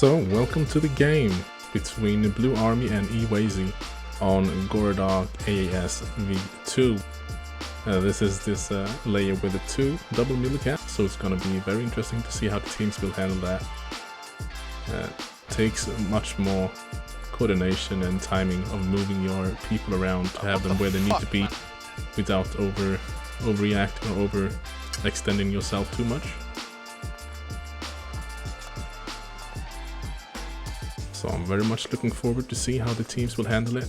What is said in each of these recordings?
So, welcome to the game between the Blue Army and EWASY on Gorodok AAS v2. This is this layer with the 2 double millicap, so it's gonna be very interesting to see how the teams will handle that. Takes much more coordination and timing of moving your people around to have them where they need to be without overreacting or overextending yourself too much. So I'm very much looking forward to see how the teams will handle it.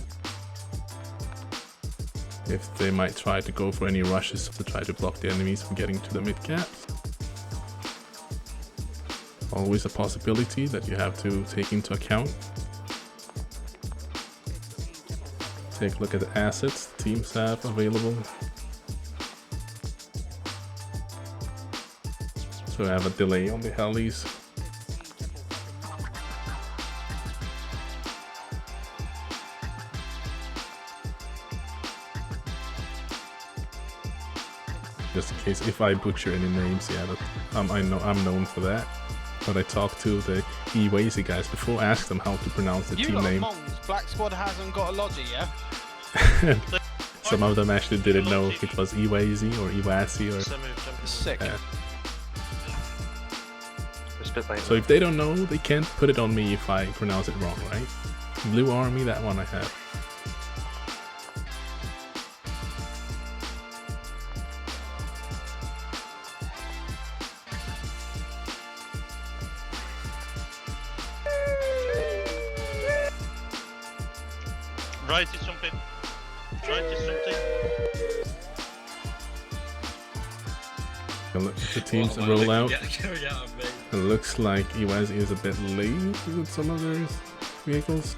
If they might try to go for any rushes to try to block the enemies from getting to the mid-caps. Always a possibility that you have to take into account. Take a look at the assets teams have available. So I have a delay on the helis. Just in case if I butcher any names, yeah, I know I'm known for that. But I talked to the EWASY guys before, asked them how to pronounce the team name. Black Squad hasn't got a logic, yeah? Some of them actually didn't know if it was EWASY or EWASY or... Sick. So if they don't know, they can't put it on me if I pronounce it wrong, right? Blue Army, that one I have. Right is something. Right is something. Look at the teams roll out. It looks like EWASY is a bit late with some of their vehicles.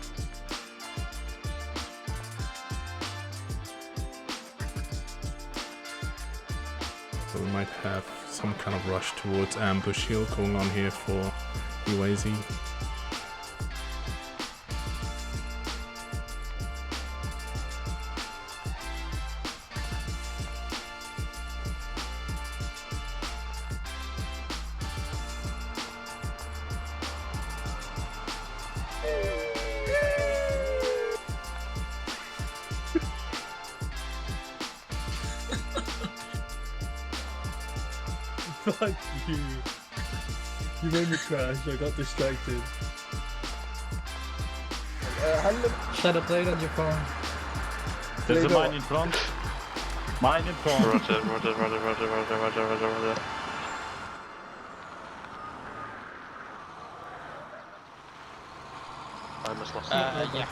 So we might have some kind of rush towards ambush hill going on here for EWASY. Fuck you. You made me crash, I got distracted. Shut up, play it on your phone. There's a mine in front. Mine in front. Roger. I almost lost it. Yeah.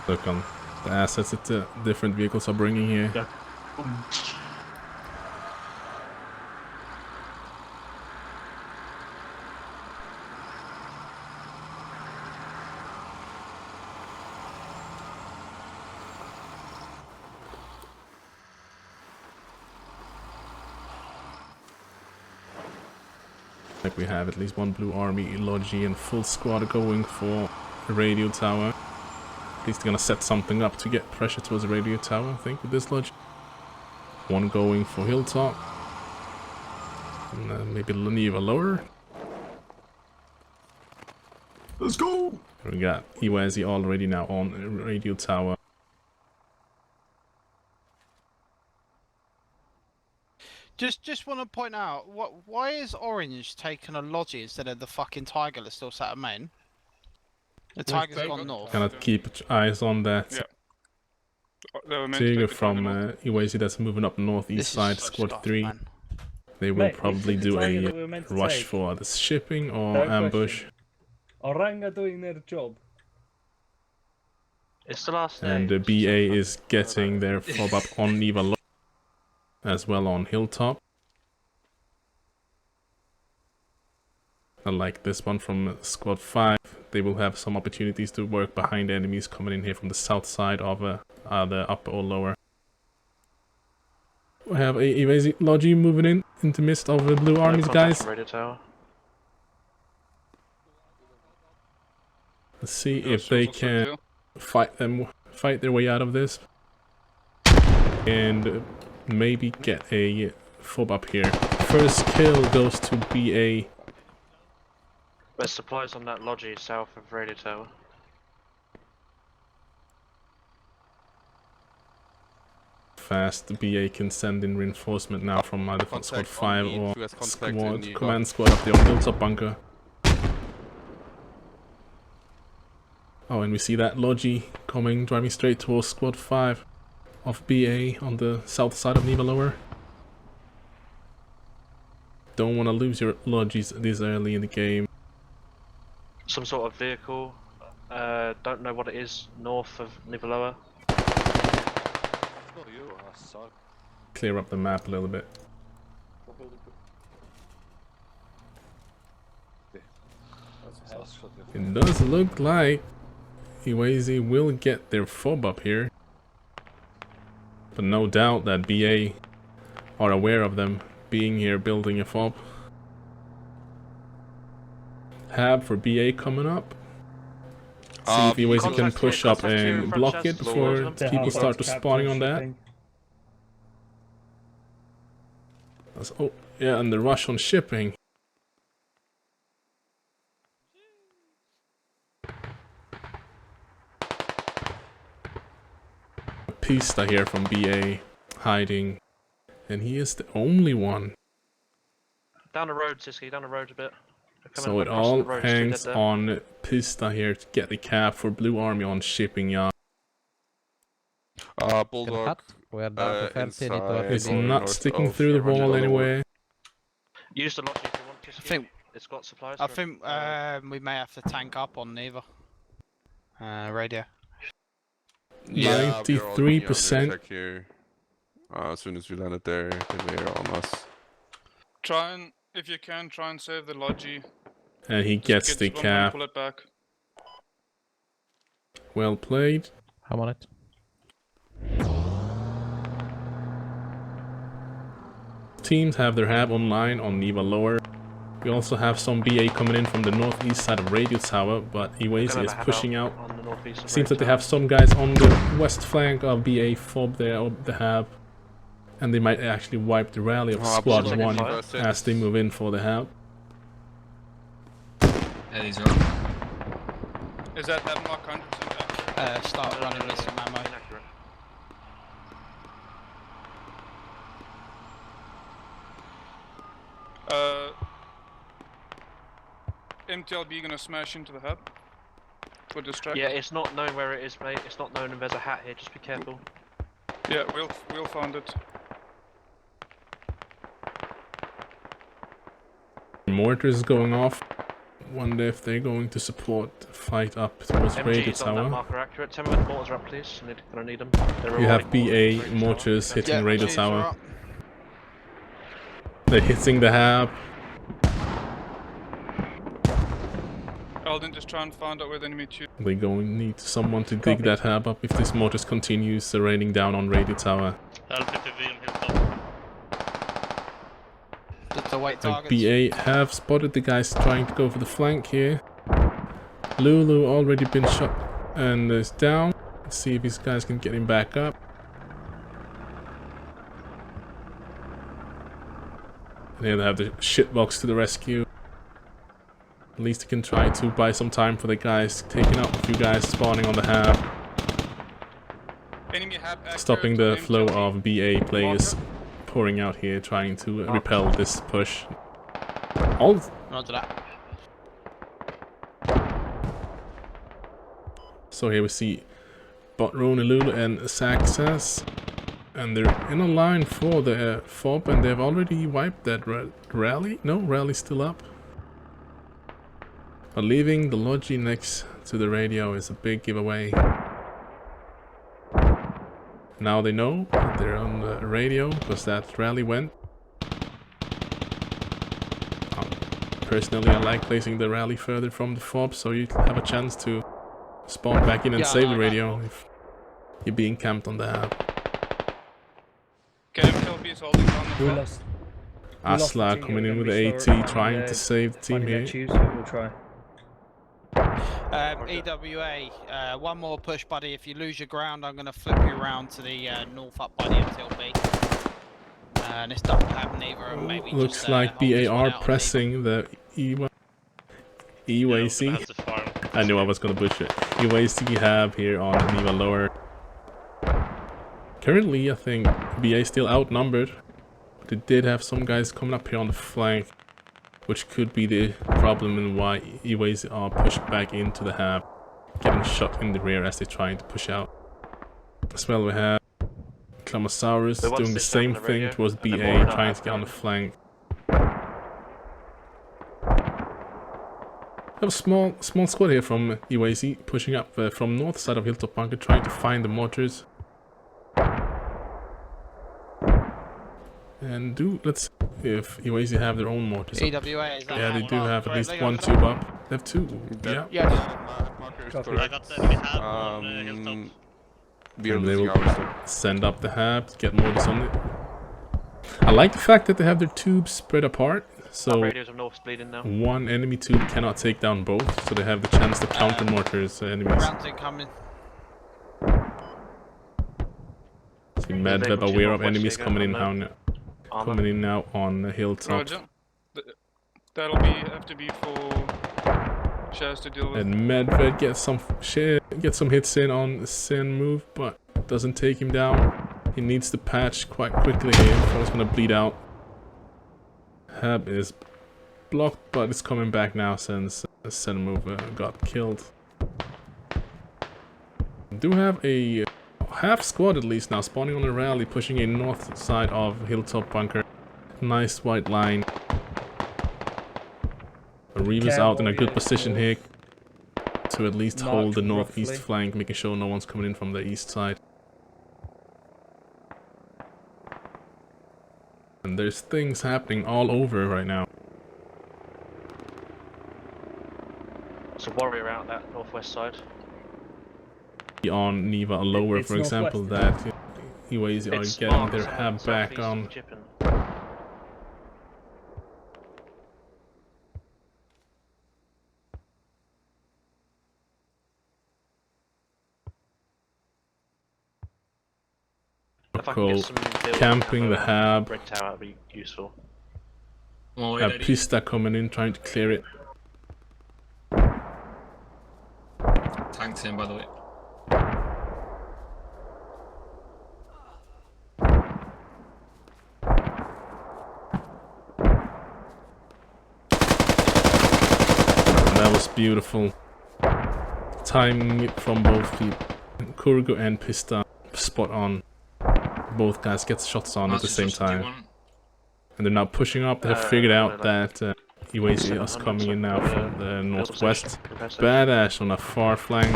Look on the assets that the different vehicles are bringing here. Yeah. Like we have at least one Blue Army Logi and full squad going for the radio tower. At least they're gonna set something up to get pressure towards the radio tower, I think, with this Logi. One going for hilltop. And maybe Leniva lower. Let's go! We got EWASY already now on the radio tower. Just want to point out, why is Orange taking a Logi instead of the fucking Tiger that's still sat at main? The Tiger's gone north. Cannot keep eyes on that. Yeah. Tiger from EWASY that's moving up northeast side, squad 3. Man. They will Mate, probably this is do the Tiger that a we were meant to rush take. for the shipping or Fair ambush. question. Oranga doing their job. It's the last day. And the BA is getting their fob up on Neva low, as well on hilltop. Unlike this one from squad 5, they will have some opportunities to work behind enemies coming in here from the south side of the upper or lower. We have a EWASY Logi moving into midst of the Blue Armies, guys. Radio tower. Let's see if they can fight their way out of this. And maybe get a fob up here. First kill goes to BA. There's supplies on that lodgy south of Radio Tower. Fast BA can send in reinforcement now from either from squad 5 or squad, command squad up there on Hilltop Bunker. Oh, and we see that Logi coming, driving straight towards squad 5 of BA on the south side of Neva Lower. Don't want to lose your Logis this early in the game. Some sort of vehicle, don't know what it is, north of Neva Lower. Clear up the map a little bit. It does look like EWASY will get their FOB up here. But no doubt that BA are aware of them being here building a FOB. Hab for BA coming up. See if EWASY can push up and block it before people start to spawning on that. Oh, yeah, and the rush on shipping. Pista here from BA hiding, and he is the only one. Down the road, Siski, down the road a bit. So it all hangs on Pista here to get the cap for Blue Army on shipping yard. Bulldog. It's not sticking through the wall anyway. Use the lodge if you want, Siski. I think it's got supplies. I think we may have to tank up on Neva. Radio. Yeah, 93%. Here. As soon as we land it there, they're on us. Try and, if you can, try and save the Logi. And he gets the cap. Pull it back. Well played. I'm on it. Teams have their hab online on Neva Lower. We also have some BA coming in from the northeast side of Radio Tower, but EWASY is pushing out. Seems that they have some guys on the west flank of BA FOB there, of the hab. And they might actually wipe the rally of Squad 1 as they move in for the hab. Is that mark 100% accurate? Start running with some ammo. MTLB gonna smash into the hub for distract. Yeah, it's not known where it is, mate. It's not known if there's a hat here. Just be careful. Yeah, we'll find it. Mortars going off. Wonder if they're going to support the fight up towards Radio MG's on that Tower. marker accurate. Tell me when the mortars are up, please. Gonna need them. You have BA mortars hitting Radio Tower. They're hitting the hab. Alden, just try and find out where the enemy tube. They're going to need someone to dig that hab up if this mortars continues raining down on Radio Tower. Like BA have spotted the guys trying to go for the flank here. Lulu already been shot and is down. Let's see if these guys can get him back up. They have the shitbox to the rescue. At least they can try to buy some time for the guys taking out a few guys spawning on the hab. Stopping the flow of BA players pouring out here, trying to repel this push. So here we see Botrone, Lulu and Saxas. And they're in a line for the FOB, and they've already wiped that rally. No, rally's still up. But leaving the Logi next to the radio is a big giveaway. Now they know that they're on the radio because that rally went. Personally, I like placing the rally further from the FOB so you have a chance to spawn back in and save the radio if you're being camped on the hab. KMLB is holding down the front. Asla coming in with the AT, trying to save the team here. We'll try. EWA, one more push, buddy. If you lose your ground, I'm going to flip you around to the north up by the MTLB. And this doesn't happen either. And maybe Looks just, like BA are pressing the EWASY. I knew I was gonna butcher it. EWASY have here on Neva lower. Currently, I think BA still outnumbered. But they did have some guys coming up here on the flank, which could be the problem and why EWASY are pushed back into the hab, getting shot in the rear as they're trying to push out. As well, we have Clamosaurus doing the same thing towards BA, trying to get on the flank. We have a small squad here from EWASY pushing up from north side of Hilltop Bunker, trying to find the mortars. And let's see if EWASY have their own mortars. EWA, is that Yeah, they do have at correct? least one tube up. They have two. Yeah. Yes. Marker is Copy. correct. We are And they losing will ours. send up the hab to get mortars on it. I like the fact that they have their tubes spread apart, so Radios of North bleeding now. one enemy tube cannot take down both, so they have the chance to counter mortars enemies. Rounds incoming. See Medved aware of enemies coming in now. Coming in now on the hilltop. Roger. That'll have to be for Shaz to deal with. And Medved gets some hits in on Sin move, but doesn't take him down. He needs to patch quite quickly here, so he's gonna bleed out. Hab is blocked, but it's coming back now since Sin move got killed. Do have a half squad at least now spawning on a rally, pushing in north side of Hilltop Bunker. Nice white line. Reva's out in a good position here to at least hold the northeast flank, making sure no one's coming in from the east side. And there's things happening all over right now. So warrior out that northwest side. On Neva lower, for example, that EWASY are getting their hab back on. Camping the hab. Red tower would be useful. Pista coming in, trying to clear it. Tanks in, by the way. That was beautiful. Timing it from both people. Kurgo and Pista spot on. Both guys get shots on at the same time. And they're now pushing up. They have figured out that EWASY is coming in now from the northwest. Badass on a far flank.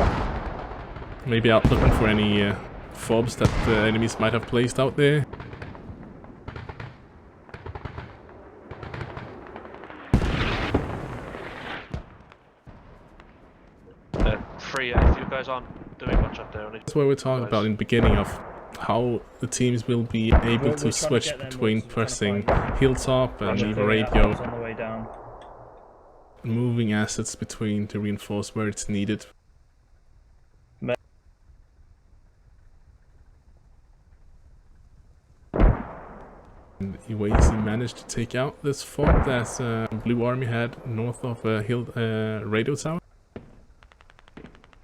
Maybe out looking for any fobs that the enemies might have placed out there. If you guys aren't doing much up there. That's what we're talking about in the beginning of how the teams will be able to switch between pressing hilltop and radio, on the way down. moving assets between to reinforce where it's needed. And EWASY managed to take out this fob that Blue Army had north of radio tower.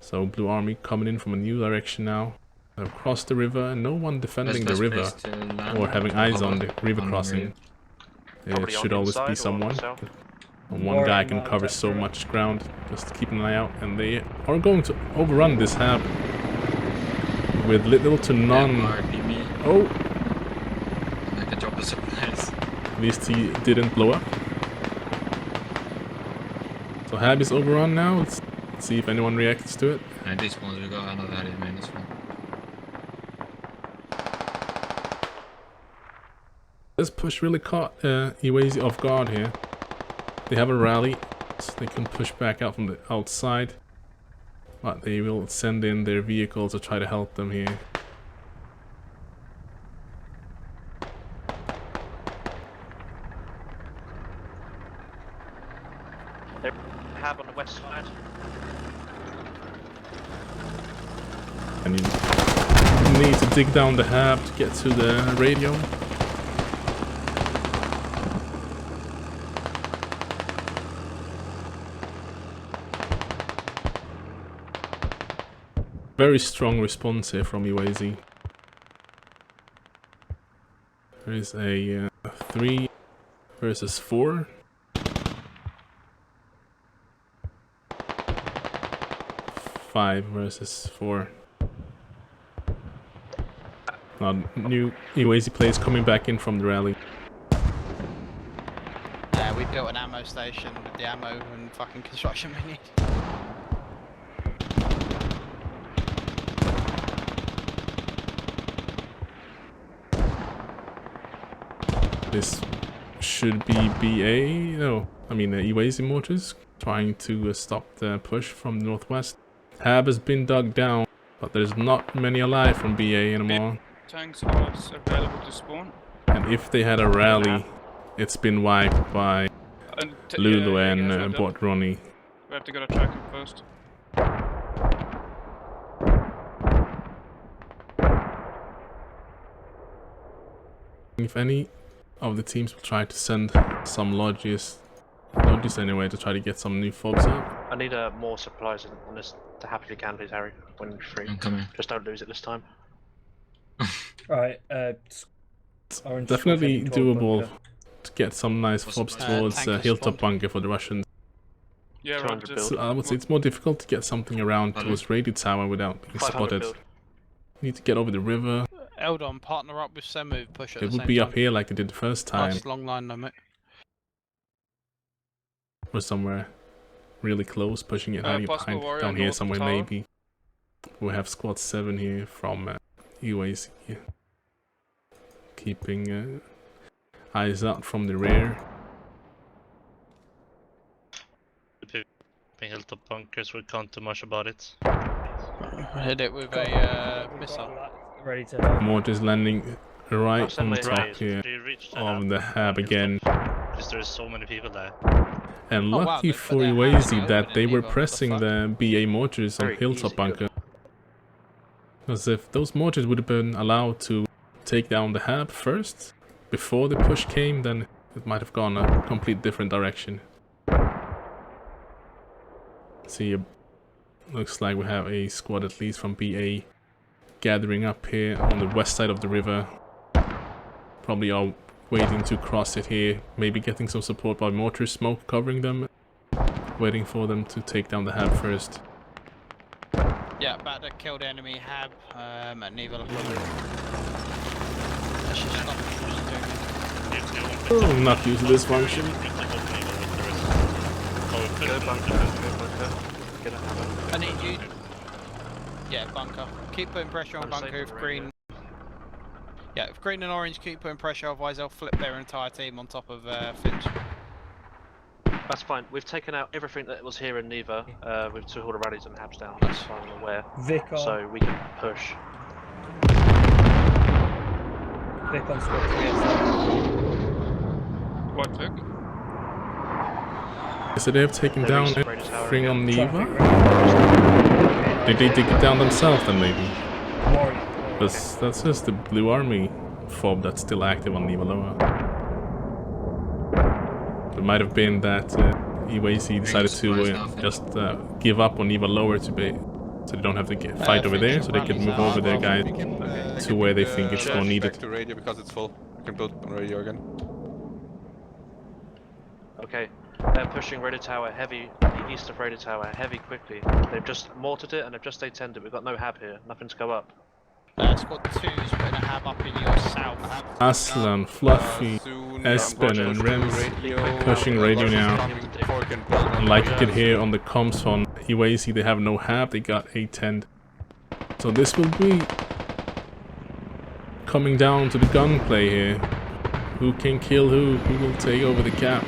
So Blue Army coming in from a new direction now. Across the river, no one defending the river or having eyes on the river crossing. There should always be someone. One guy can cover so much ground, just keep an eye out. And they are going to overrun this hab with little to none. Oh! I can drop the supplies. At least he didn't blow up. So hab is overrun now. Let's see if anyone reacts to it. And this one we got another heavy main as well. This push really caught EWASY off guard here. They have a rally, so they can push back out from the outside. But they will send in their vehicles to try to help them here. They have on the west side. And you need to dig down the hab to get to the radio. Very strong response here from EWASY. There is a 3 versus 4. Five versus 4. New EWASY players coming back in from the rally. Yeah, we built an ammo station with the ammo and fucking construction we need. This should be BA, no, I mean EWASY mortars trying to stop the push from the northwest. Hab has been dug down, but there's not many alive from BA anymore. Tanks are available to spawn. And if they had a rally, it's been wiped by Lulu and Bot Ronnie. We have to go to track him first. If any of the teams will try to send some lodges anyway to try to get some new fobs out. I need more supplies on this to happy you can, please, Harry, when you're free. I'm coming. Just don't lose it this time. Alright, It's definitely doable to get some nice fobs towards Hilltop Bunker for the Russians. Yeah, right. So I would say it's more difficult to get something around towards Radio Tower without being spotted. Build. You need to get over the river. Eldon, partner up with Semu, push at It the would same be time. up here like it did the first time. Last long line limit. Or somewhere really close, pushing it hiding possible behind warrior down here north somewhere tower. maybe. We have squad 7 here from EWASY. Keeping eyes out from the rear. Hilltop bunkers, we can't do much about it. Hit it with a missile. Ready to Mortars landing right on top here Do you reach that of up? the hab again. Because there's so many people there. And Oh, wow, lucky but for their habs EWASY are that open they in were Evo, what the pressing fuck? the BA mortars on Very Hilltop easy, Bunker. Because if those mortars would have been allowed to take down the hab first, before the push came, then it might have gone a complete different direction. See, looks like we have a squad at least from BA gathering up here on the west side of the river. Probably all waiting to cross it here, maybe getting some support by mortar smoke covering them, waiting for them to take down the hab first. Yeah, about to kill the enemy hab at Neva. Let's just stop Oh, not used to this function. Go bunker, go bunker. Get a hammer. I need you. Yeah, bunker. Keep putting pressure on I'm safe bunker if on the green. Yeah, if green and orange keep putting pressure, otherwise they'll flip their entire team on top of Finch. That's fine. We've taken out everything that was here in Neva. We've took all the rallies and habs down, as far as I'm aware. Vic on. So we can push. Vic on squad 3. What, Vic? So they have taken They down reached the radio tower everything on again. Neva? Did they take it down themselves then maybe? Warrior. Because that's just the Blue Army fob that's still active on Neva Lower. It might have been that EWASY decided to just give up on Neva Lower to be, so they don't have to fight over there, so they can move over their guys to where they think it's more needed. Back to radio because it's full. We can build on radio again. Okay. They're pushing Radio Tower heavy, east of Radio Tower, heavy quickly. They've just mortared it and they've just A-10'd it. We've got no hab here, nothing to go up. Squad 2's putting a hab up in your south. Aslan, Fluffy, Espen and Rems pushing radio now. And like you can hear on the comms on EWASY, they have no hab, they got A-10'd. So this will be coming down to the gunplay here. Who can kill who will take over the cap?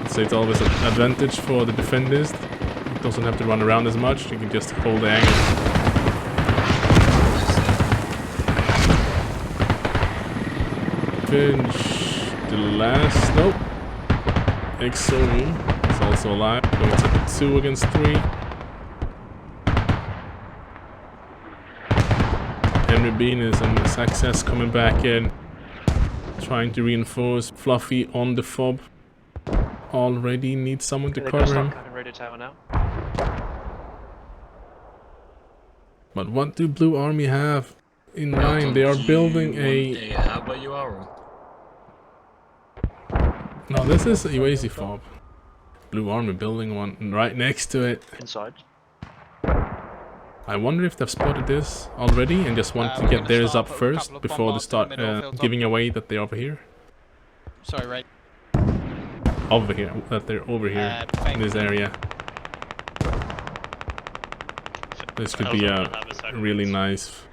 So it's always an advantage for the defenders. It doesn't have to run around as much, you can just hold the angle. Finch, the last, nope. XOE is also alive, going to 2 against 3. Henry Bean is on success coming back in, trying to reinforce. Fluffy on the fob. Already needs someone to cover him. Radio Tower now. But what do Blue Army have in mind? They are building a... hub where you are? No, this is a EWASY fob. Blue Army building one right next to it. Inside. I wonder if they've spotted this already and just want to get theirs up first before they start giving away that they're over here. Sorry, Ray. Over here, that they're over here in this area. This could be a really nice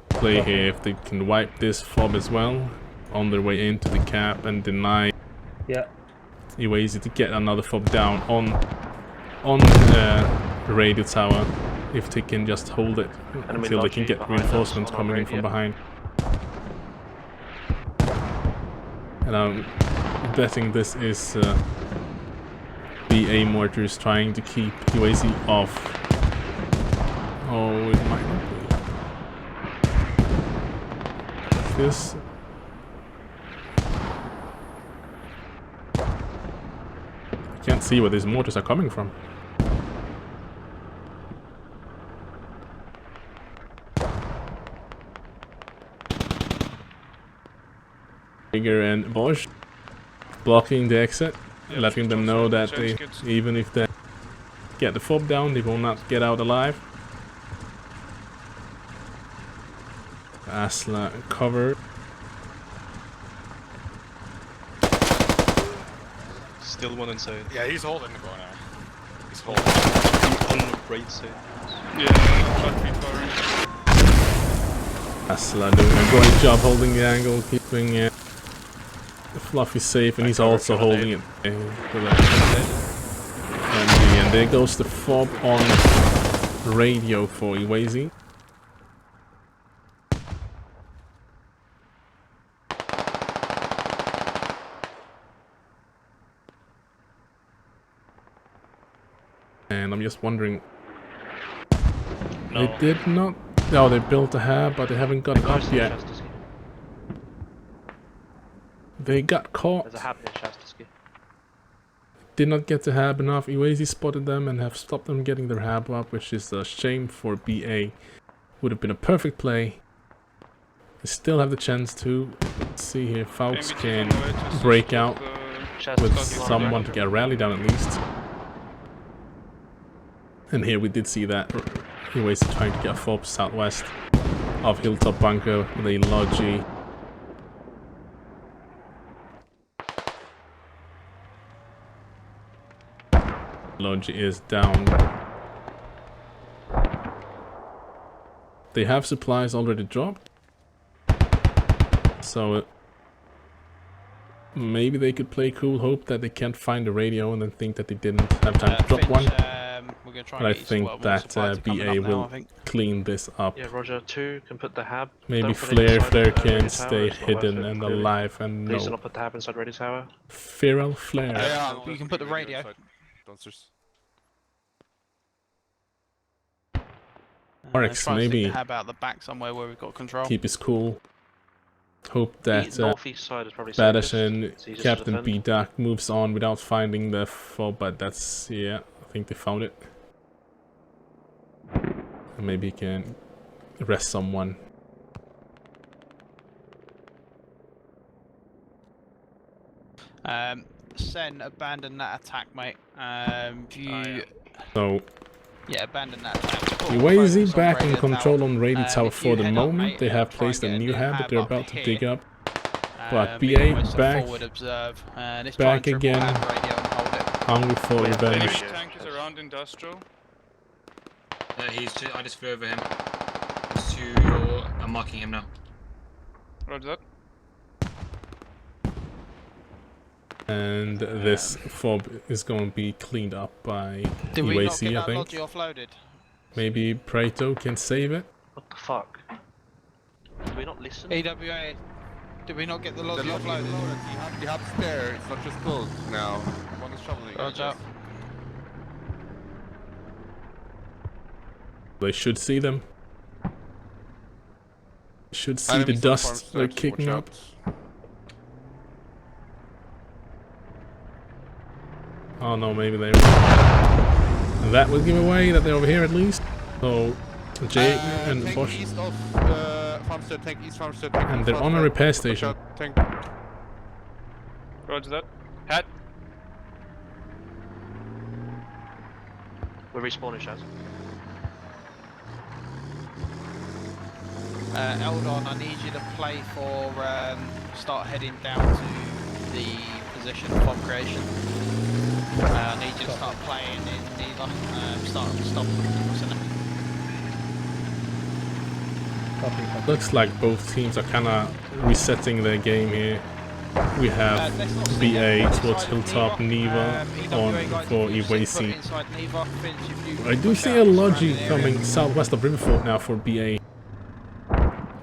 play here if they can wipe this fob as well on their way into the cap and deny EWASY to get another fob down on the radio tower if they can just hold it until they can get reinforcements coming in from behind. And I'm betting this is BA mortars trying to keep EWASY off. Oh, it might not be. This... I can't see where these mortars are coming from. Bigger and Bosch blocking the exit, letting them know that they, even if they get the fob down, they will not get out alive. Asla cover. Still one inside. Yeah, he's holding the corner. He's holding on the right side. Yeah, shot feet firing. Asla doing a great job holding the angle, keeping the Fluffy safe, and he's also holding it. And there goes the fob on radio for EWASY. And I'm just wondering, they did not. No, they built a hab, but they haven't got it up yet. They got caught. There's a hab here, Shastisky. Did not get the hab enough. EWASY spotted them and have stopped them getting their hab up, which is a shame for BA. Would have been a perfect play. They still have the chance to. Let's see here. Faux can break out with someone to get a rally down at least. And here we did see that. EWASY trying to get a fob southwest of Hilltop Bunker with a Logi. Logi is down. They have supplies already dropped. So maybe they could play cool, hope that they can't find the radio and then think that they didn't have time to drop one. But I think that BA will clean this up. Yeah, Roger. 2 can put the hab. Maybe Flare can stay hidden and alive and no. Please do not put the hab inside radio tower. Feral Flare. Yeah, you can put the radio. RX maybe Hab out the back somewhere where we've got control. Keep his cool. Hope that northeast side is probably Badash and Captain B Duck moves on without finding the fob, but that's, yeah, I think they found it. And maybe he can arrest someone. Sen, abandon that attack, mate. So yeah, abandon that attack. EWASY back in control on radio tower for the moment. They have placed a new hab that they're about to dig up. But BA back again. Hungry for revenge. Tank is around industrial. I just flew over him. I'm marking him now. Roger that. And this fob is going to be cleaned up by EWASY, I think. Offloaded? Maybe Prato can save it. What the fuck? Did we not listen? EWA, did we not get the logi offloaded? The hab's there, it's not just closed now. One is shoveling. Roger. They should see them. Should see the dust they're kicking up. Oh no, maybe they... That will give away that they're over here at least. So Jay and tank Bosch. east of Farmstead, tank east Farmstead. Tank And east they're on a Farmstead. repair Watch station. out, tank. Roger that. Hat. We're respawning, Shaz. Eldon, I need you to play for start heading down to the position of fob creation. I need you to start playing in neither. Stop. Looks like both teams are kind of resetting their game here. We have BA towards Hilltop, Neva on for EWASY. I do see a Logi coming southwest of Riverfort now for BA.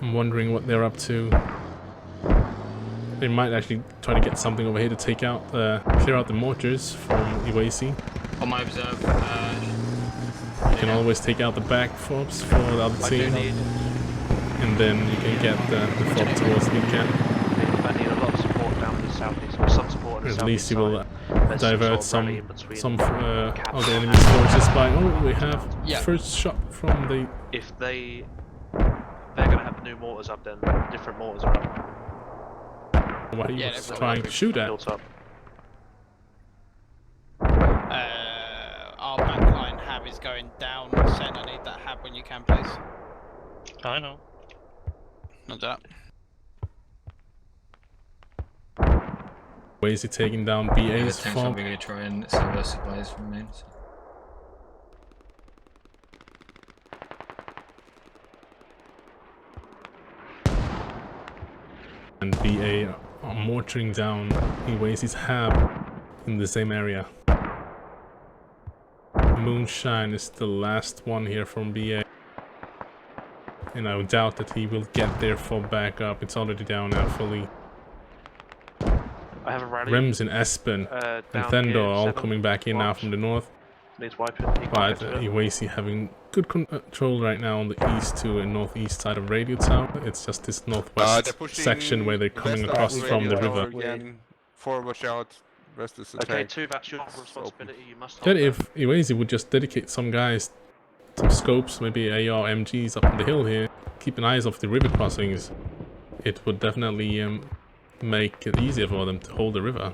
I'm wondering what they're up to. They might actually try to get something over here to take out, clear out the mortars from EWASY. On my observe, You can always take out the back fobs for the other team. And then you can get the fob towards the camp. I need a lot of support down in the southeast, or some support in the At least you will There's divert sort of rally some in of between the enemy's forces by. Oh, we have Yeah. first shot from the. If they're gonna have new mortars up, then different mortars are up. What are you Yeah, trying to shoot at? Built up. Our backline hab is going down. Sen, I need that hab when you can, please. I know. Not that. EWASY taking down yeah, the BA's tanks fob. probably gonna try and sell their supplies from main. So. And BA are mortaring down EWASY's hab in the same area. Moonshine is the last one here from BA. And I doubt that he will get their fob back up. It's already down now fully. I have a rally. Rems in Espen and down Thendor here, are all 7 coming back in now watch. from the north. Needs wiping. But EWASY having good control right now on the east to and northeast side of Radio Tower. It's just this They're northwest pushing section where they're coming west across of from the Radio river. Tower again. Forward, watch out. West is Okay, attack. 2, that's your responsibility. You must Good hold if EWASY would just dedicate some guys, some scopes, maybe AR, MGs up on the hill here, keep an eye off the river crossings. It would definitely make it easier for them to hold the river.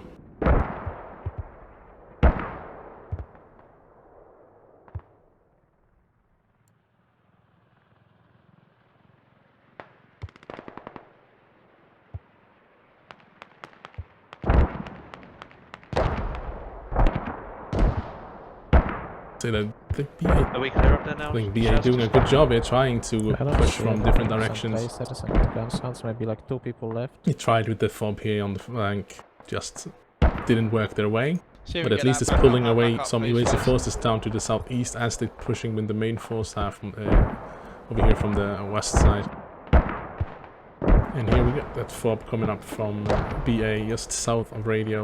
Say that the BA, Are we clear up there now? I think BA doing a good job here, trying to push from different directions. Maybe like 2 people left. He tried with the fob here on the flank, just didn't work their way. See if But we at get least that it's back pulling up, away back up, some please, EWASY guys. forces down to the southeast as they're pushing with the main force half from over here from the west side. And here we got that fob coming up from BA just south of Radio.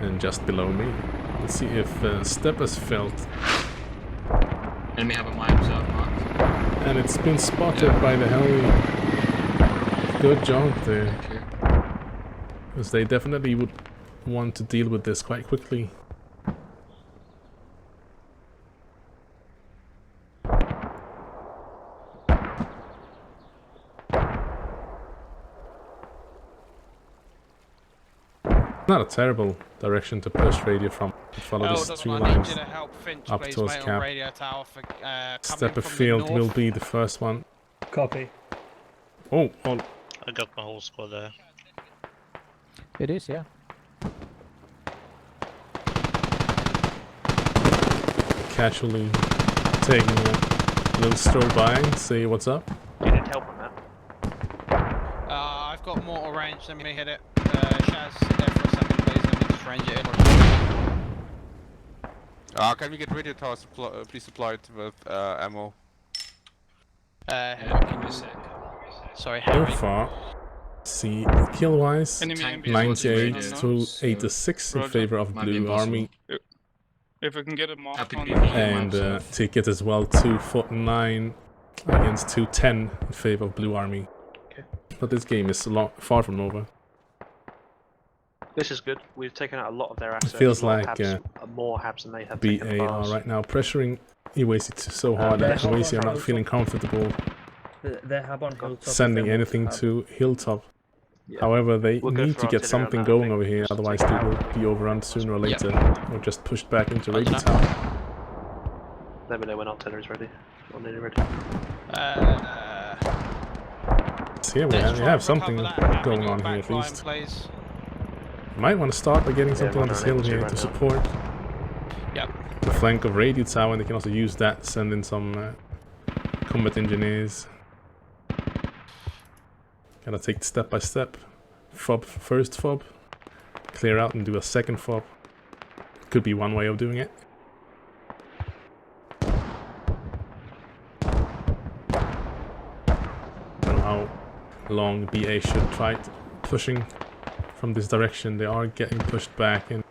And just below me. Let's see if Steppersfeld. Enemy have a mine observe marked. And it's been spotted by the heli. Good job there. Thank you. Because they definitely would want to deal with this quite quickly. Not a terrible direction to push Radio from. Follow these Eldon, 3 I lines need you to help Finch, up please, towards mate, on camp. Radio Tower for coming from the Stepperfield will north. be the first one. Copy. Oh, I got my whole squad there. It is, yeah. casually taking a little stroll by and say what's up. You need help on that. I've got mortal range, let me hit it. Shaz, there for a second please, let me just range it in. Can we get radio tower please supplied with ammo? Give me a sec. Sorry, So Harry. far, see kill wise, Enemy Tank MBs 98 watching to 86 in Roger. favor of Might be Blue Army, If we can get a mark Happy on to be here. and ticket as well 249 against 210 in favor of Blue Army. Okay. But this game is far from over. This is good. We've taken out a lot of their assets. feels a lot of like, habs, more habs than they have taken in the BA are past. right now pressuring EWASY so hard that they're EWASY are not hard. feeling comfortable Their hab on Hilltop. is sending their anything mortar to Hilltop. Yeah. However, they We'll go need for to get artillery on something that, I going think, over here, just to otherwise take they out. will be overrun sooner or Yep. later, or just pushed back into Roger Radio that. Tower. Let me know when artillery's ready. Or nearly ready. So yeah, we have something going on here at least. Please. Might want to start by getting Yeah, something on we're this on hill A2 here right to now. support Yep. the flank of Radio Tower, and they can also use that to send in some combat engineers. Gotta take it step by step. Fob first fob, clear out and do a second fob. Could be one way of doing it. I don't know how long BA should try pushing from this direction. They are getting pushed back, and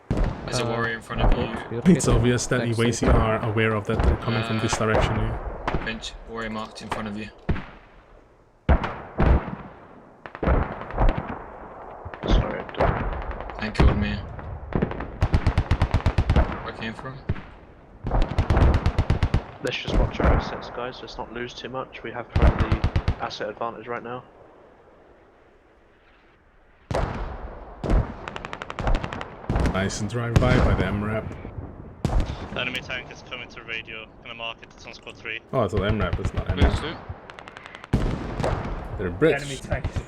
There's a warrior in front of you. it's obvious that EWASY are aware of that. They're coming from this direction here. Bench, warrior marked in front of you. Sorry, Thank killed me. Where I came from? let's just watch our assets, guys. Let's not lose too much. We have kind of the asset advantage right now. Nice drive-by by the MRAP. Enemy tank is coming to radio. Gonna mark it. It's on squad 3. Oh, it's an MRAP, it's not Please MRAP. do. They're Enemy British. tank is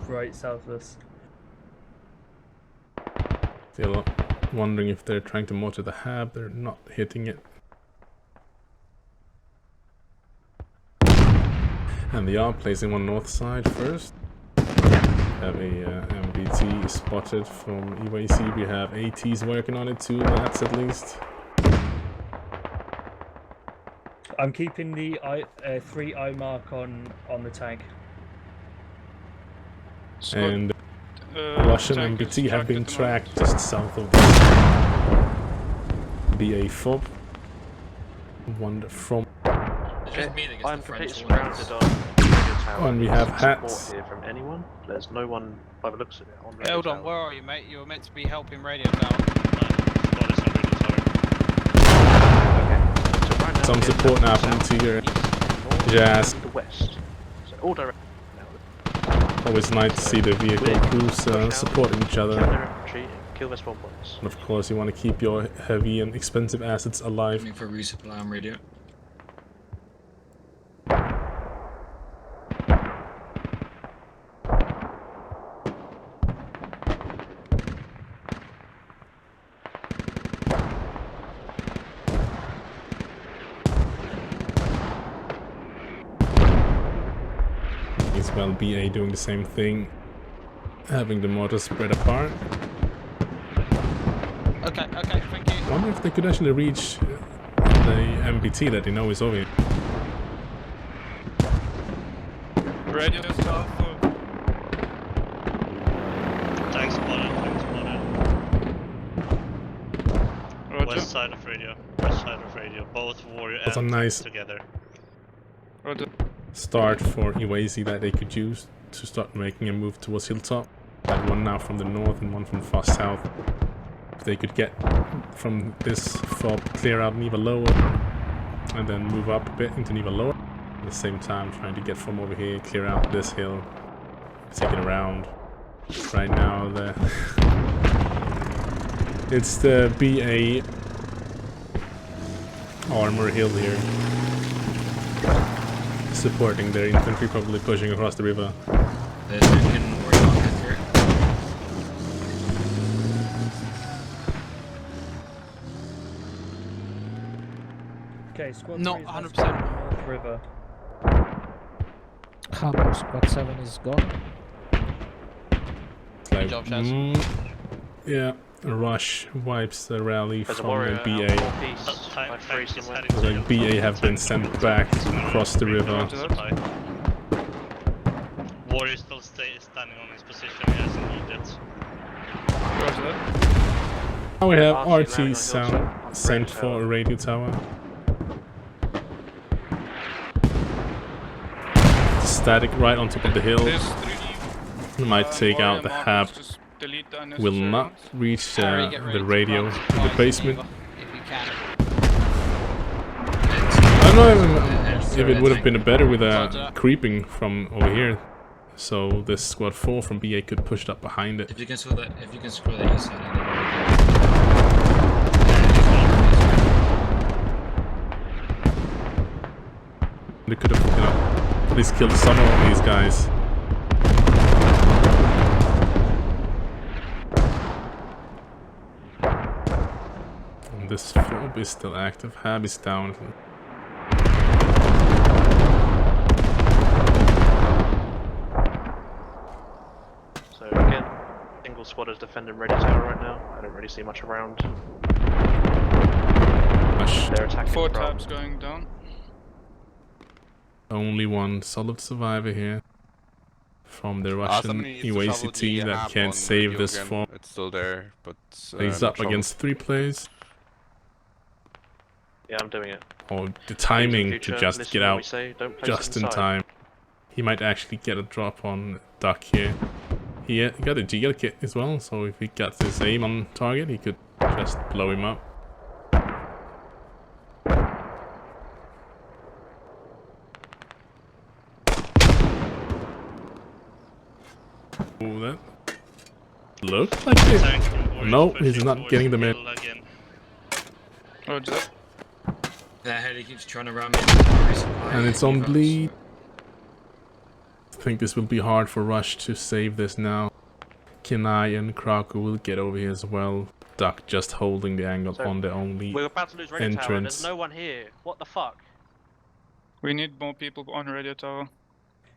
right south of us. Still wondering if they're trying to mortar the hab. They're not hitting it. And they are placing one north side first. Have a MBT spotted from EWASY. We have ATs working on it, 2 lads at least. I'm keeping the 3 mark on the tank. And Squad, Russian tank is MBT have been at the moment. tracked just south of the BA fob. One from. It's just me that gets I'm the completely French surrounded ones. on radio tower. And we have Support hats. here from anyone. There's no one by the looks of it on radio Hold on, tower. where are you, mate? You were meant to be helping Radio Tower. Squad is on radio tower. Okay. So right now Some we're support now from south, Tiger. east, north, Jazz. and west. So all directions now. Always nice to see the vehicle crews supporting each Kill other. their infantry and kill their spawn points. And of course, you want to keep your heavy and expensive assets alive. Coming for resupply on radio. As well, BA doing the same thing, having the mortars spread apart. Okay, thank you. I wonder if they could actually reach the MBT that they know is over here. Radio south. Tank spotted. Tank spotted. Roger. West side of radio. West side of radio. Both warrior That's a and nice tank together. Roger. start for EWASY that they could use to start making a move towards Hilltop. Had one now from the north and one from far south. If they could get from this fob, clear out Neva lower, and then move up a bit into Neva lower. At the same time, trying to get from over here, clear out this hill, take it around. Right now, it's the BA armor hill here, supporting their infantry, probably pushing across the river. The second warrior marked here. Okay, squad Not 3 is 100%. North River. Hammer squad 7 is gone. It's like, Good job, Chaz. yeah, a rush wipes the rally There's a from warrior the out BA. northeast. Tank Like three is somewhere. heading It's like BA have been sent back across the river. Supply. Warrior still standing on his position. He hasn't moved yet. Roger that. Now we have RT landing on RT Hilltop. sound sent Radio for tower. a radio tower. Static right on top of the hill. There's 3 Might take out the warrior hab markers just delete the will unnecessary not ones. reach Harry, get ready the to radio run in the supplies basement. either, if you can. I don't know if it would have been better with creeping from over here, so this squad 4 from BA could push it up behind it. If you can scroll that east side, They could have, you know, at least killed some of these guys. And this fob is still active. Hab is down. So again, single squad is defending Ready Tower right now. I don't really see much around. They're attacking 4 from... tabs going down. Only one solid survivor here from the Russian EWASY team that can't save this fob. It's still there, but He's up against 3 players. Yeah, I'm doing it. Or the timing Future, to just listen get to what out we say, don't place just it in inside. time. He might actually get a drop on Duck here. He got a GL kit as well, so if he gets his aim on target, he could just blow him up. Oh, that looked like it. No, he's not getting the mid. Oh, just that heli keeps trying to ram me. And it's on bleed. I think this will be hard for Rush to save this now. Kenai and Krakow will get over here as well. Duck just holding the angle on the only We're about to lose Radio Tower, entrance. there's no one here. What the fuck? we need more people on radio tower.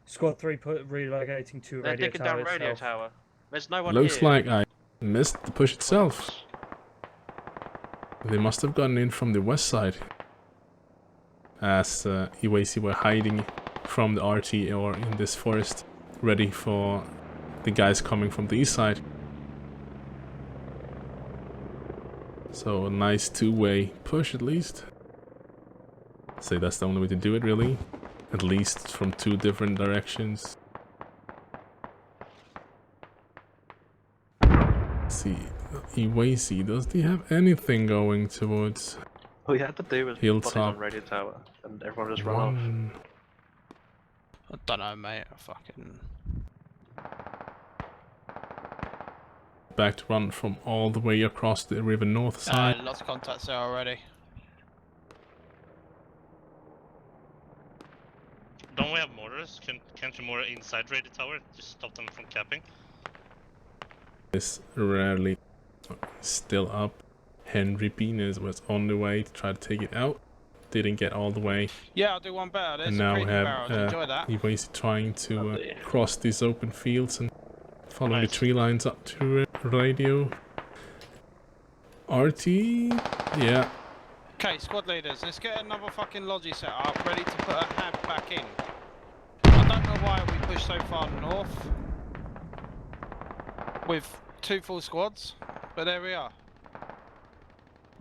Squad 3 relocating to They're Radio digging Tower down Radio itself. Tower. There's no one Looks here. like I missed the push itself. They must have gotten in from the west side, as EWASY were hiding from the RT or in this forest, ready for the guys coming from the east side. So a nice two-way push at least. I'd say that's the only way to do it really, at least from 2 different directions. Let's see, EWASY, does he have anything going towards All you had to do was put it Hilltop? on Radio Tower, and everyone just run off. I don't know, mate. I fucking... Back to run from all the way across the river north side. lots of contacts there already. Don't we have mortars? Can't you mortar inside Radio Tower? Just stop them from capping. Is rarely still up. Henry Beaners was on the way to try to take it out. Didn't get all the way. Yeah, I'll do one better. There's And now we have enjoy that. EWASY trying to cross these open fields and following the tree lines up to radio. RT, yeah. Okay, squad leaders, let's get another fucking logi set up, ready to put a hab back in. I don't know why we pushed so far north with 2 full squads, but there we are.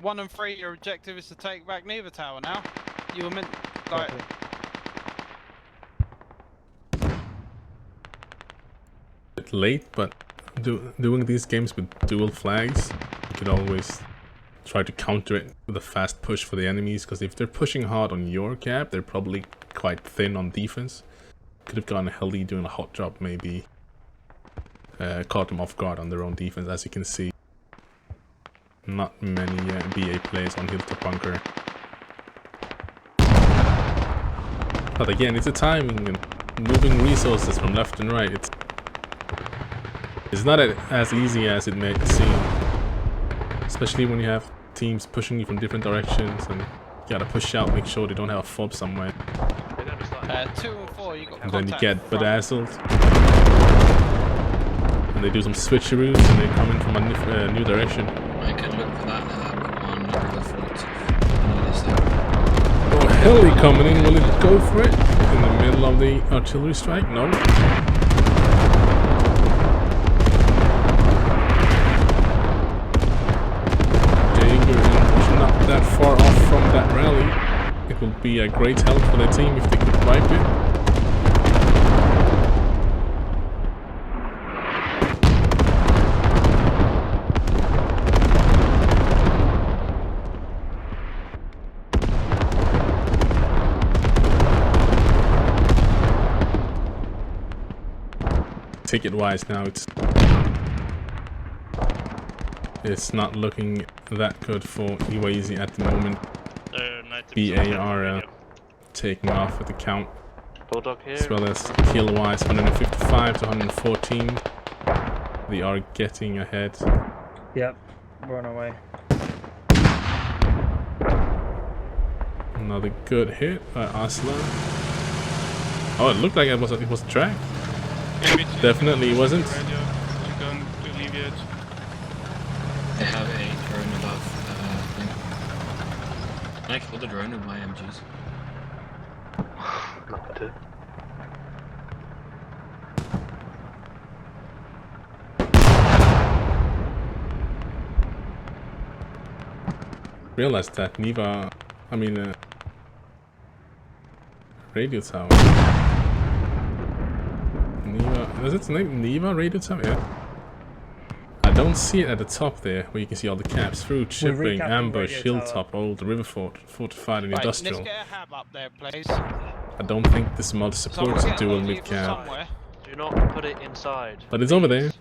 1 and 3, your objective is to take back neither tower now. You were meant, like... Bit late, but doing these games with dual flags, you could always try to counter it with a fast push for the enemies, because if they're pushing hard on your cap, they're probably quite thin on defense. Could have gone a heli doing a hot drop, maybe caught them off guard on their own defense. As you can see, not many BA players on Hilltop Bunker. But again, it's a timing and moving resources from left and right. It's not as easy as it may seem, especially when you have teams pushing you from different directions and you gotta push out, make sure they don't have a fob somewhere. 2 and 4, you got And then you contact get front. bedazzled. And they do some switcheroos and they come in from a new direction. I could look for that on River Fort. Oh, heli coming in, will it go for it? In the middle of the artillery strike? No. Not that far off from that rally. It will be a great help for the team if they could wipe it. ticket-wise now, it's not looking that good for EWASY at the moment. BA are taking off with the count, Gorodok here. as well as kill-wise, 155 to 114. They are getting ahead. Yep, we're on our way. Another good hit by Aslan. Oh, it looked like it was a track. Definitely wasn't. Radio, you're going to alleviate. They have a drone above thing. Can I kill the drone with my MGs? No, I did. Realized that Neva, radio tower. Neva, is its name Neva radio tower? Yeah. I don't see it at the top there, where you can see all the caps. Fruit, shipping, ambush, hilltop, old, river fort, fortified and industrial. Let's get a hab up there, please. I don't think this mod supports a dual mid cap, Do not put it inside. but it's over there,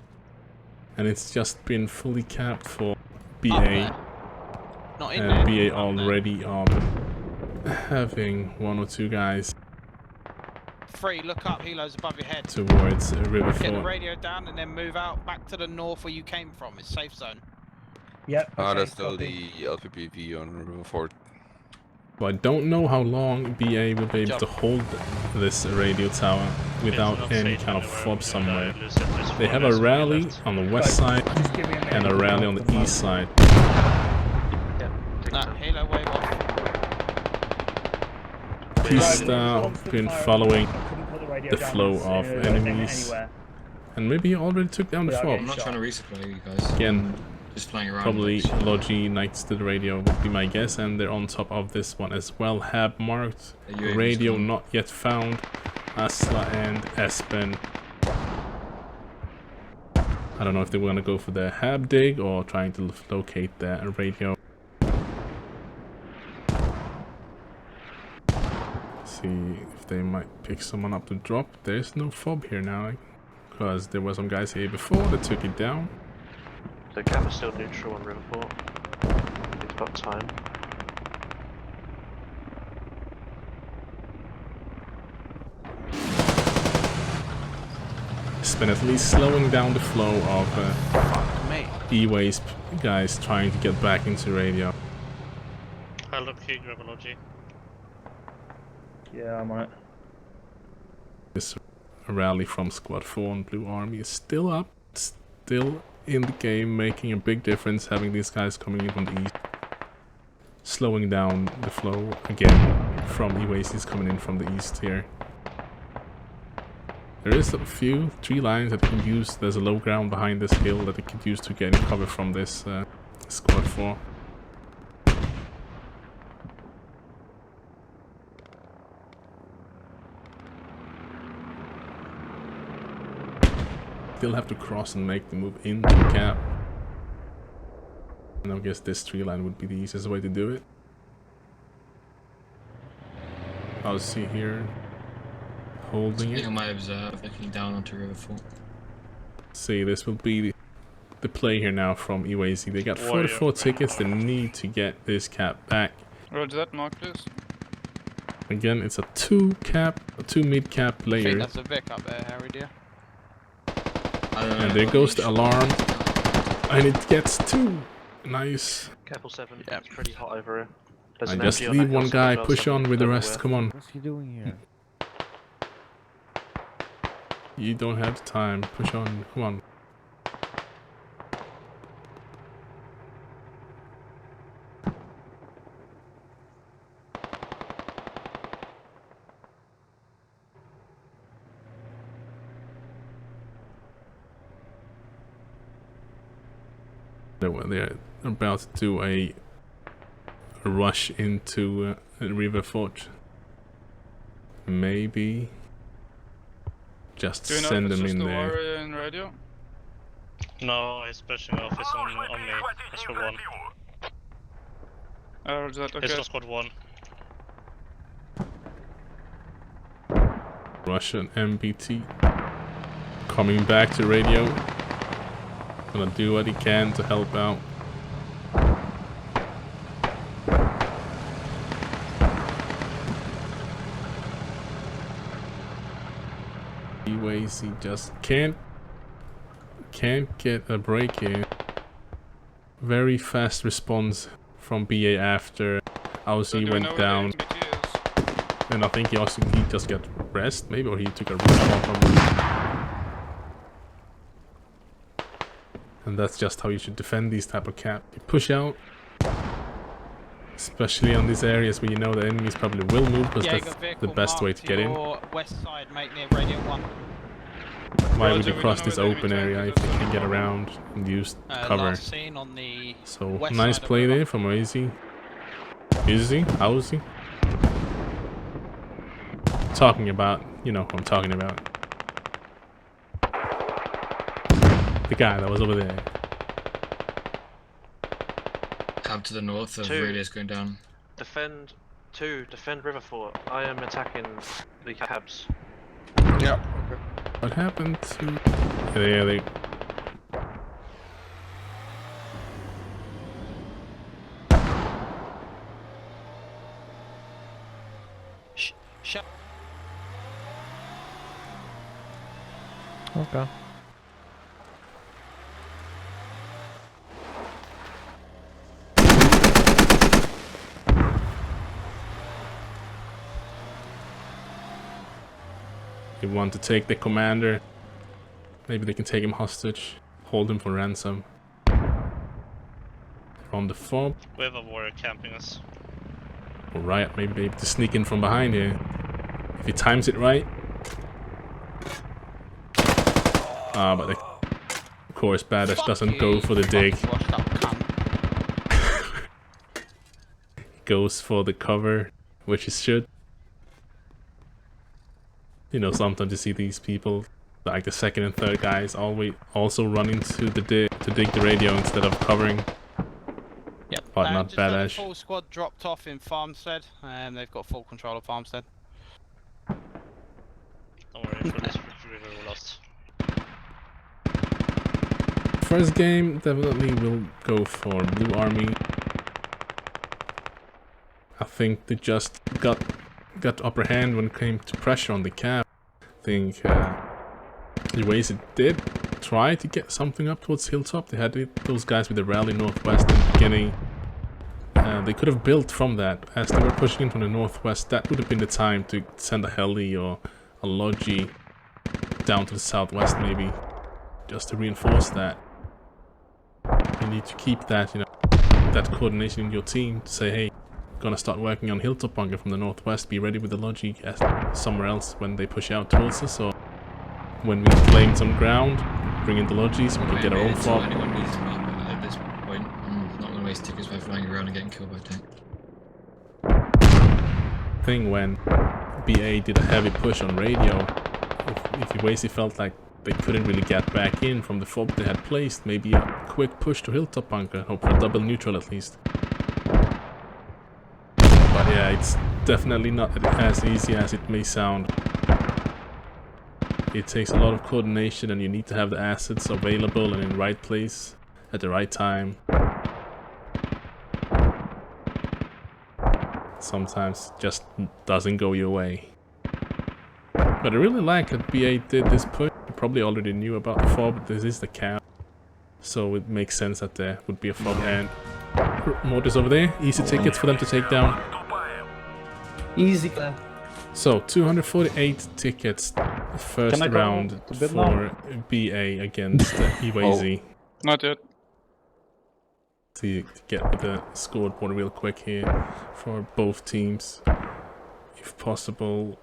and it's just been fully capped for BA. Not in And there. BA already having one or two guys 3, look up, helos above your head. towards river Get the fort. radio down and then move out back to the north where you came from. It's safe zone. Yep. Okay, That's still copy. the LPPV on River Fort. So I don't know how long BA will be able to hold this radio tower without any kind of fob somewhere. They have a rally on the west side Just give me a minute. and a rally on the east side. Nah, helo wave off. He's Constant been fire. following I couldn't put the radio the down flow as, of like, enemies. anywhere. And maybe he already took down the Without fob. I'm not trying to resupply you guys. Again, Just flying around. probably Logi next to the radio would be my guess, and they're on top of this one as well. Hab marked, The UAV's radio gone. not yet found. Asla and Espen. I don't know if they want to go for the Hab dig or trying to locate the radio. See if they might pick someone up to drop. There's no fob here now, because there were some guys here before that took it down. The cap is still neutral on River Fort. We've got time. It's been at least slowing down the flow of E-Ways guys trying to get back into radio. I'll look here, grab a logi. Yeah, I'm on it. This rally from Squad 4 on Blue Army is still up, still in the game, making a big difference having these guys coming in from the east. Slowing down the flow again from E-Ways coming in from the east here. There is a few tree lines that you can use. There's a low ground behind this hill that you could use to get cover from this Squad 4. Still have to cross and make the move into cap. And I guess this tree line would be the easiest way to do it. I'll see here. Holding it. On my observe, looking down onto River Fort. See, this will be the play here now from EWASY. They got 44 tickets. They need to get this cap back. Roger that, mark please. Again, it's a 2 mid cap I player. think that's a Vic up there, Harry dear. And there goes the alarm. And it gets 2. Nice. Careful 7, it's pretty hot over here. There's I an just empty on leave that one hill, guy, so push on with the rest. Come on. What's he doing here? You don't have the time. Push on. Come on. They're about to do a rush into River Fort. Maybe just Do you know send if it's them just in the there. warrior in radio? No, he's pushing off. It's on me. That's for one. Roger that, okay. It's not squad 1. Russian MBT coming back to radio. Gonna do what he can to help out. EWASY just can't get a break here. Very fast response from BA after EWASY went down. And I think he just got rest, maybe, or he took a respawn probably. And that's just how you should defend these type of cap. You push out, especially on these areas where you know the enemies probably will move, because that's the best way to get in. West side, mate, near radio 1. Why would you cross this open area if they can get around and use cover? Last seen on the So west nice side of play the there from EWASY. EWASY. Talking about, you know who I'm talking about. The guy that was over there. Cab to the north of radius going down. Defend River Fort. I am attacking the cabs. Yeah, okay. What happened to... Yeah, they... Shut. Okay. They want to take the commander. Maybe they can take him hostage. Hold him for ransom. From the fob. We have a warrior camping us. Alright, maybe able to sneak in from behind here. If he times it right. But of course Badass doesn't go for the dig. Goes for the cover, which he should. You know, sometimes you see these people, like the second and third guys, always also running to the dig the radio instead of covering. Yep. But not Badass. Full squad dropped off in Farmstead, and they've got full control of Farmstead. Don't worry, for this river we lost. First game definitely will go for Blue Army. I think they just got upper hand when it came to pressure on the cap. I think EWASY did try to get something up towards Hilltop. They had those guys with the rally northwest in the beginning. They could have built from that. As they were pushing in from the northwest, that would have been the time to send a heli or a logi down to the southwest maybe, just to reinforce that. You need to keep that, you know, that coordination in your team to say, hey, gonna start working on Hilltop bunker from the northwest, be ready with the logic somewhere else when they push out towards us, or when we claim some ground, bring in the logies, we can get our own fob. Anyone needs to map at this point. I'm not gonna waste tickets by flying around and getting killed by tank. Thing when BA did a heavy push on radio, if EWASY felt like they couldn't really get back in from the fob they had placed, maybe a quick push to Hilltop bunker, hope for a double neutral at least. But yeah, it's definitely not as easy as it may sound. It takes a lot of coordination, and you need to have the assets available and in the right place at the right time. Sometimes it just doesn't go your way. But I really like that BA did this push. You probably already knew about the fob, this is the cap. So it makes sense that there would be a fob, and mortars over there, easy tickets for them to take down. Easy clap. So 248 tickets first round for BA against EWASY. Not yet. To get the scoreboard real quick here for both teams, if possible.